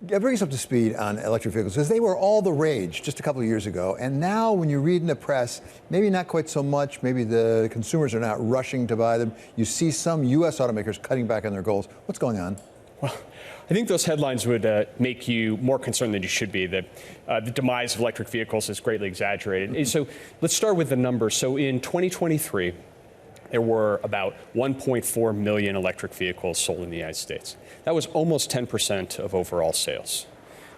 Bring us up to speed on electric vehicles, because they were all the rage just a couple of years ago. And now when you read in the press, maybe not quite so much, maybe the consumers are not rushing to buy them. You see some U.S. automakers cutting back on their goals. What's going on? Well, I think those headlines would make you more concerned than you should be. The demise of electric vehicles is greatly exaggerated. Mm-hmm. So let's start with the numbers. So in 2023, there were about 1.4 million electric vehicles sold in the United States. That was almost 10% of overall sales.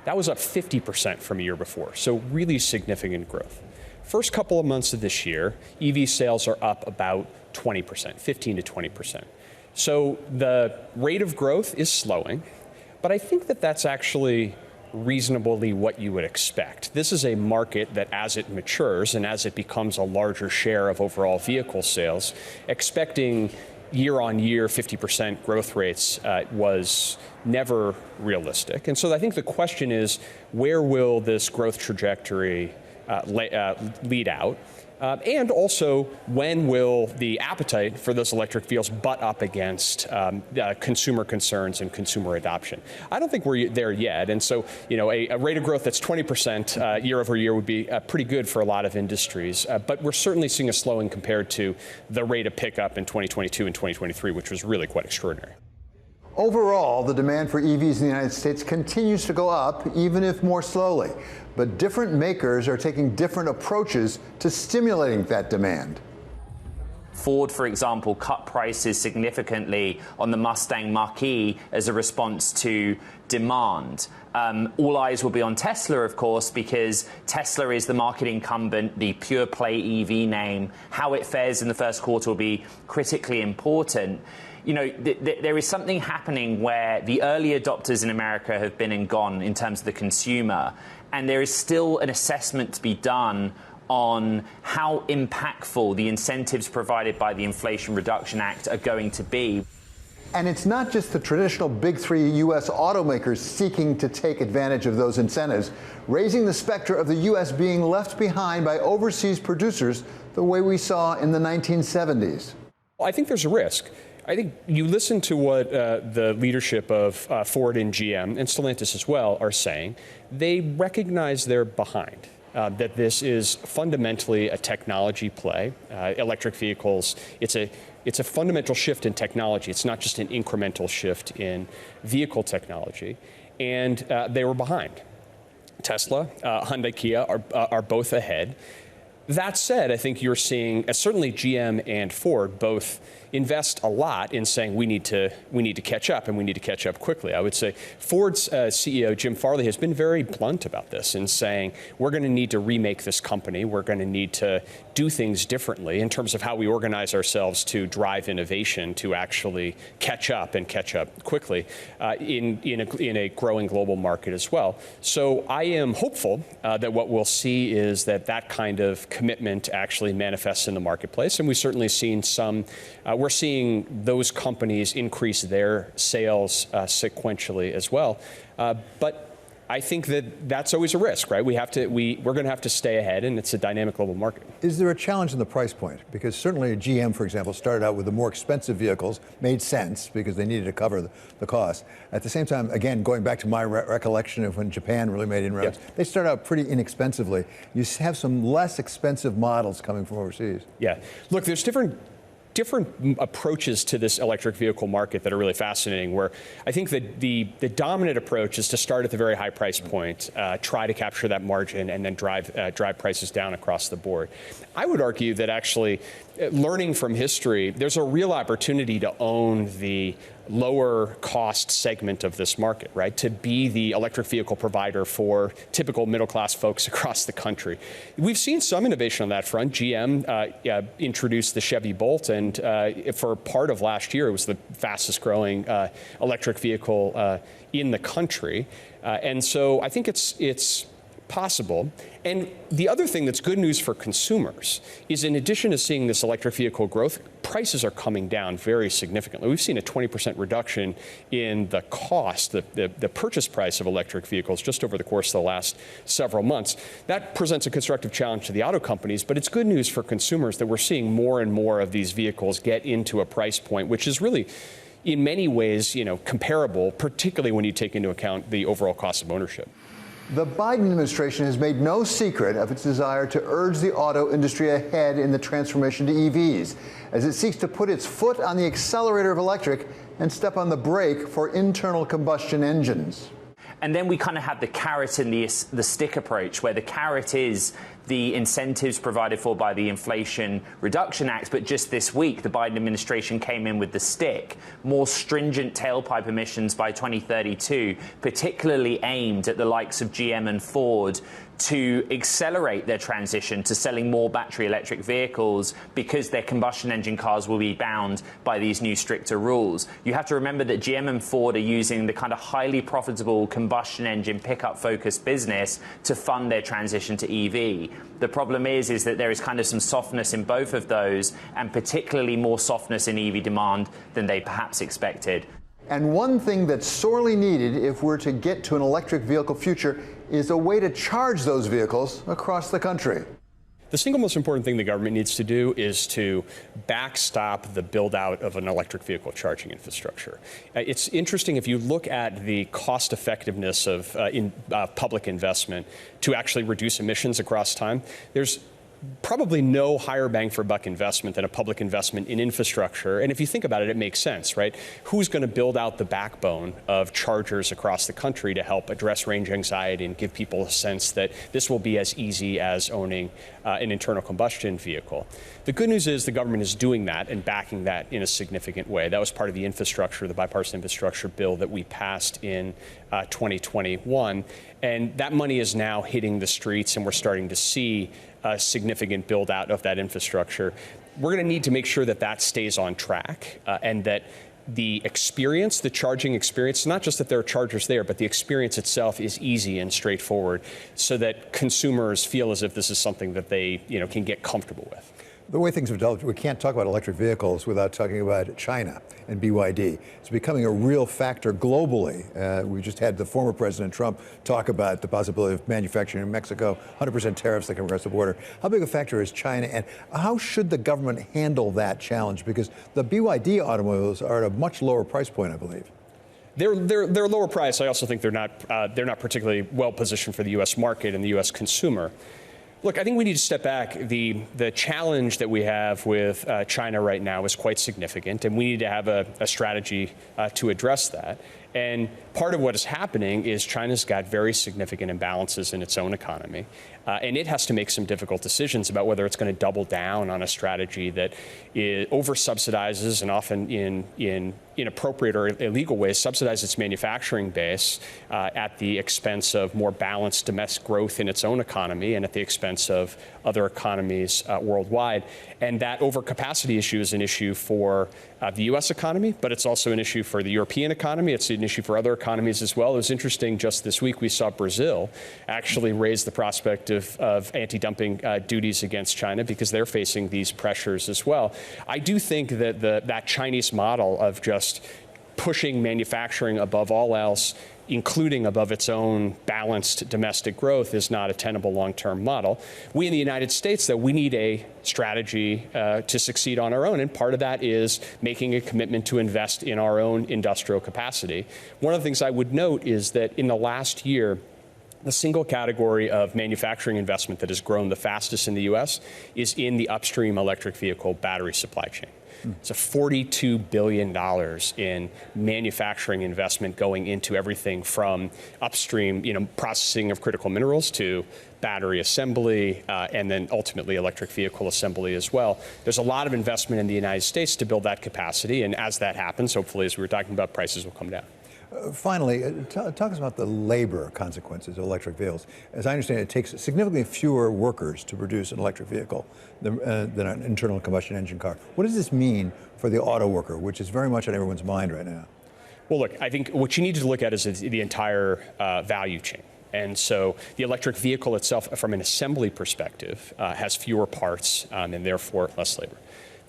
That was up 50% from a year before, so really significant growth. First couple of months of this year, EV sales are up about 20%, 15 to 20%. So the rate of growth is slowing, but I think that that's actually reasonably what you would expect. This is a market that, as it matures and as it becomes a larger share of overall vehicle sales, expecting year-on-year 50% growth rates was never realistic. And so I think the question is, where will this growth trajectory lead out? And also, when will the appetite for those electric vehicles butt up against consumer concerns and consumer adoption? I don't think we're there yet. And so, a rate of growth that's 20% year over year would be pretty good for a lot of industries. But we're certainly seeing a slowing compared to the rate of pickup in 2022 and 2023, which was really quite extraordinary. Overall, the demand for EVs in the United States continues to go up, even if more slowly. But different makers are taking different approaches to stimulating that demand. Ford, for example, cut prices significantly on the Mustang Mach-E as a response to demand. All eyes will be on Tesla, of course, because Tesla is the market incumbent, the pure play EV name. How it fares in the first quarter will be critically important. There is something happening where the early adopters in America have been and gone in terms of the consumer, and there is still an assessment to be done on how impactful the incentives provided by the Inflation Reduction Act are going to be. And it's not just the traditional big three U.S. automakers seeking to take advantage of those incentives, raising the specter of the U.S. being left behind by overseas producers the way we saw in the 1970s. Well, I think there's a risk. I think you listen to what the leadership of Ford and GM and Stellantis as well are saying. They recognize they're behind, that this is fundamentally a technology play. Electric vehicles, it's a fundamental shift in technology. It's not just an incremental shift in vehicle technology. And they were behind. Tesla, Hyundai, Kia are both ahead. That said, I think you're seeing, certainly GM and Ford both invest a lot in saying we need to catch up, and we need to catch up quickly. I would say Ford's CEO, Jim Farley, has been very blunt about this in saying we're going to need to remake this company. We're going to need to do things differently in terms of how we organize ourselves to drive innovation, to actually catch up and catch up quickly in a growing global market as well. So I am hopeful that what we'll see is that kind of commitment actually manifests in the marketplace, and we've certainly seen some. We're seeing those companies increase their sales sequentially as well, but I think that's always a risk, right? We're going to have to stay ahead, and it's a dynamic global market. Is there a challenge in the price point? Because certainly GM, for example, started out with the more expensive vehicles, made sense because they needed to cover the cost. At the same time, again, going back to my recollection of when Japan really made inroads, They started out pretty inexpensively. You have some less expensive models coming from overseas. Yeah, look, there's different approaches to this electric vehicle market that are really fascinating, where I think that the dominant approach is to start at the very high price point, try to capture that margin, and then drive prices down across the board. I would argue that actually, learning from history, there's a real opportunity to own the lower cost segment of this market, right? To be the electric vehicle provider for typical middle class folks across the country. We've seen some innovation on that front. GM introduced the Chevy Bolt, and for part of last year, it was the fastest growing electric vehicle in the country. And so I think it's possible. And the other thing that's good news for consumers is, in addition to seeing this electric vehicle growth, prices are coming down very significantly. We've seen a 20% reduction in the cost, the purchase price of electric vehicles just over the course of the last several months. That presents a constructive challenge to the auto companies, but it's good news for consumers that we're seeing more and more of these vehicles get into a price point, which is really, in many ways, comparable, particularly when you take into account the overall cost of ownership. The Biden administration has made no secret of its desire to urge the auto industry ahead in the transformation to EVs, as it seeks to put its foot on the accelerator of electric and step on the brake for internal combustion engines. And then we kind of have the carrot and the stick approach, where the carrot is the incentives provided for by the Inflation Reduction Act. But just this week, the Biden administration came in with the stick, more stringent tailpipe emissions by 2032, particularly aimed at the likes of GM and Ford, to accelerate their transition to selling more battery electric vehicles because their combustion engine cars will be bound by these new stricter rules. You have to remember that GM and Ford are using the kind of highly profitable combustion engine pickup focused business to fund their transition to EV. The problem is that there is kind of some softness in both of those, and particularly more softness in EV demand than they perhaps expected. And one thing that's sorely needed if we're to get to an electric vehicle future is a way to charge those vehicles across the country. The single most important thing the government needs to do is to backstop the build out of an electric vehicle charging infrastructure. It's interesting if you look at the cost effectiveness of public investment to actually reduce emissions across time. There's probably no higher bang for buck investment than a public investment in infrastructure. And if you think about it, it makes sense, right? Who's going to build out the backbone of chargers across the country to help address range anxiety and give people a sense that this will be as easy as owning an internal combustion vehicle? The good news is the government is doing that and backing that in a significant way. That was part of the infrastructure, the bipartisan infrastructure bill that we passed in 2021. And that money is now hitting the streets, and we're starting to see a significant build out of that infrastructure. We're going to need to make sure that that stays on track and that the experience, the charging experience, not just that there are chargers there, but the experience itself is easy and straightforward so that consumers feel as if this is something that they can get comfortable with. The way things have developed, we can't talk about electric vehicles without talking about China and BYD. It's becoming a real factor globally. We just had the former President Trump talk about the possibility of manufacturing in Mexico, 100% tariffs that come across the border. How big a factor is China, and how should the government handle that challenge? Because the BYD automobiles are at a much lower price point, I believe. They're lower price. I also think they're not particularly well positioned for the U.S. market and the U.S. consumer. Look, I think we need to step back. The challenge that we have with China right now is quite significant, and we need to have a strategy to address that. And part of what is happening is China's got very significant imbalances in its own economy, and it has to make some difficult decisions about whether it's going to double down on a strategy that over-subsidizes and often in inappropriate or illegal ways subsidize its manufacturing base at the expense of more balanced domestic growth in its own economy and at the expense of other economies worldwide. And that overcapacity issue is an issue for the U.S. economy, but it's also an issue for the European economy. It's an issue for other economies as well. It was interesting just this week we saw Brazil actually raise the prospect of anti-dumping duties against China because they're facing these pressures as well. I do think that that Chinese model of just pushing manufacturing above all else, including above its own balanced domestic growth, is not a tenable long-term model. We in the United States, though, we need a strategy to succeed on our own, and part of that is making a commitment to invest in our own industrial capacity. One of the things I would note is that in the last year, the single category of manufacturing investment that has grown the fastest in the U.S. is in the upstream electric vehicle battery supply chain. It's a $42 billion in manufacturing investment going into everything from upstream, processing of critical minerals to battery assembly, and then ultimately electric vehicle assembly as well. There's a lot of investment in the United States to build that capacity, and as that happens, hopefully, as we were talking about, prices will come down. Finally, talk us about the labor consequences of electric vehicles. As I understand it, takes significantly fewer workers to produce an electric vehicle than an internal combustion engine car. What does this mean for the auto worker, which is very much on everyone's mind right now? Well, look, I think what you need to look at is the entire value chain. And so the electric vehicle itself, from an assembly perspective, has fewer parts and therefore less labor.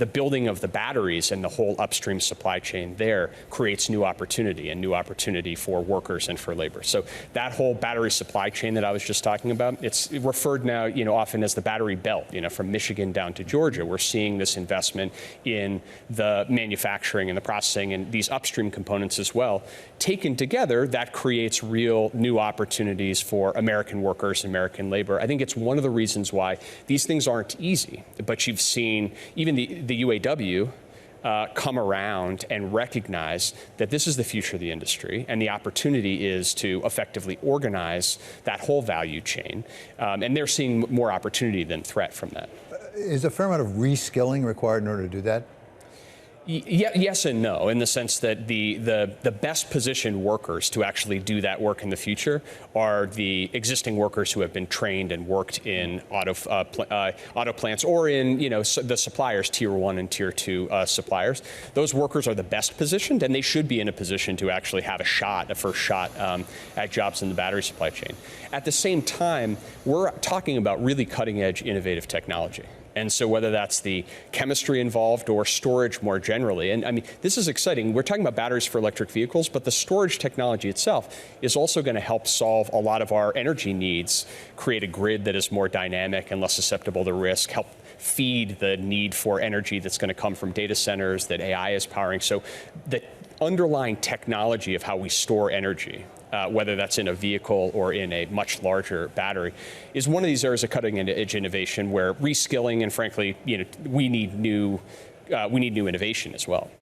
the building of the batteries and the whole upstream supply chain there creates new opportunity for workers and for labor. So that whole battery supply chain that I was just talking about, it's referred now, often as the battery belt, from Michigan down to Georgia. We're seeing this investment in the manufacturing and the processing and these upstream components as well. Taken together, that creates real new opportunities for American workers, American labor. I think it's one of the reasons why these things aren't easy, but you've seen even the UAW come around and recognize that this is the future of the industry, and the opportunity is to effectively organize that whole value chain. And they're seeing more opportunity than threat from that. Is a fair amount of reskilling required in order to do that? Yes and no, in the sense that the best positioned workers to actually do that work in the future are the existing workers who have been trained and worked in auto plants or in the suppliers, tier 1 and tier 2 suppliers. Those workers are the best positioned, and they should be in a position to actually have a first shot at jobs in the battery supply chain. At the same time, we're talking about really cutting edge innovative technology. And so whether that's the chemistry involved or storage more generally, and I mean, this is exciting. We're talking about batteries for electric vehicles, but the storage technology itself is also going to help solve a lot of our energy needs, create a grid that is more dynamic and less susceptible to risk, help feed the need for energy that's going to come from data centers that AI is powering. So the underlying technology of how we store energy, whether that's in a vehicle or in a much larger battery, is one of these areas of cutting edge innovation where reskilling and frankly, we need new innovation as well.